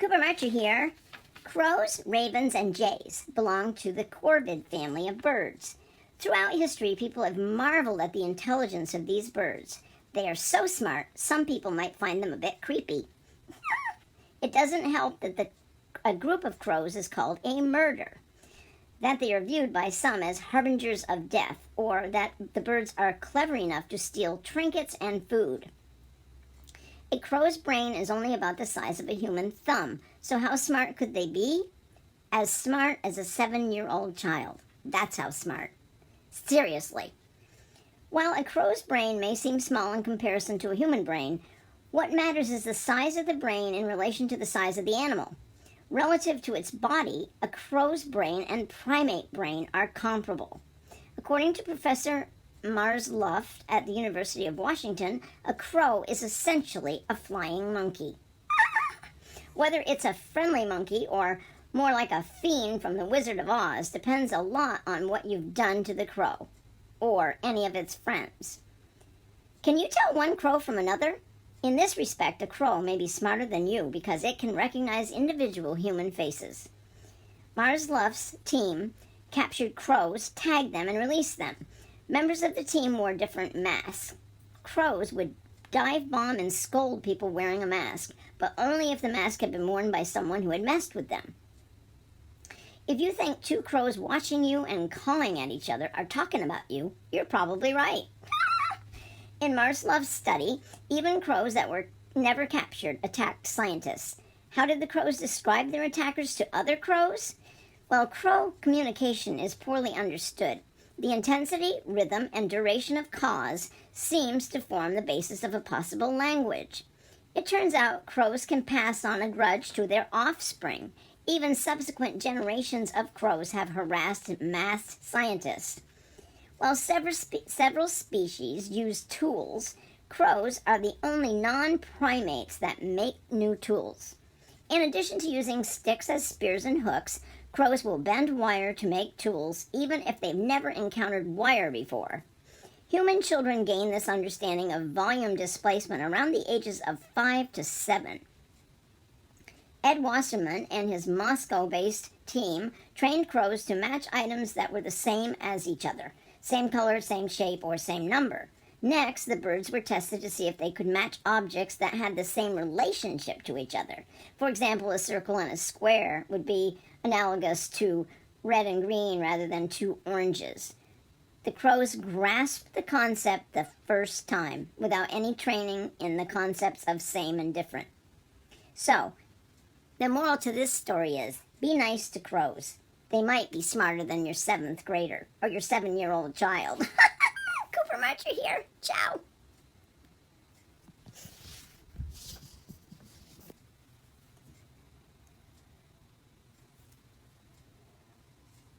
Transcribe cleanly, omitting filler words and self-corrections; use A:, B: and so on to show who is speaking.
A: Cooper Marcher here. Crows, ravens, and jays belong to the corvid family of birds. Throughout history, people have marveled at the intelligence of these birds. They are so smart, some people might find them a bit creepy. It doesn't help that a group of crows is called a murder, that they are viewed by some as harbingers of death, or that the birds are clever enough to steal trinkets and food. A crow's brain is only about the size of a human thumb, so how smart could they be? As smart as a 7-year-old child. That's how smart. Seriously. While a crow's brain may seem small in comparison to a human brain, what matters is the size of the brain in relation to the size of the animal. Relative to its body, a crow's brain and primate brain are comparable. According to Professor Mars Luft at the University of Washington, a crow is essentially a flying monkey. Whether it's a friendly monkey or more like a fiend from the Wizard of Oz depends a lot on what you've done to the crow, or any of its friends. Can you tell one crow from another? In this respect, a crow may be smarter than you because it can recognize individual human faces. Mars Luft's team captured crows, tagged them, and released them. Members of the team wore different masks. Crows would dive bomb and scold people wearing a mask, but only if the mask had been worn by someone who had messed with them. If you think two crows watching you and calling at each other are talking about you, you're probably right. In Mars Luft's study, even crows that were never captured attacked scientists. How did the crows describe their attackers to other crows? Well, crow communication is poorly understood. The intensity, rhythm, and duration of cause seems to form the basis of a possible language. It turns out crows can pass on a grudge to their offspring. Even subsequent generations of crows have harassed math scientists. While several species use tools, crows are the only non-primates that make new tools. In addition to using sticks as spears and hooks, crows will bend wire to make tools even if they've never encountered wire before. Human children gain this understanding of volume displacement around the ages of 5 to 7. Ed Wasserman and his Moscow-based team trained crows to match items that were the same as each other. Same color, same shape, or same number. Next, the birds were tested to see if they could match objects that had the same relationship to each other. For example, a circle and a square would be analogous to red and green rather than two oranges. The crows grasped the concept the first time without any training in the concepts of same and different. So, the moral to this story is, be nice to crows. They might be smarter than your 7th grader or your 7-year-old child. Cooper Marcher here. Ciao.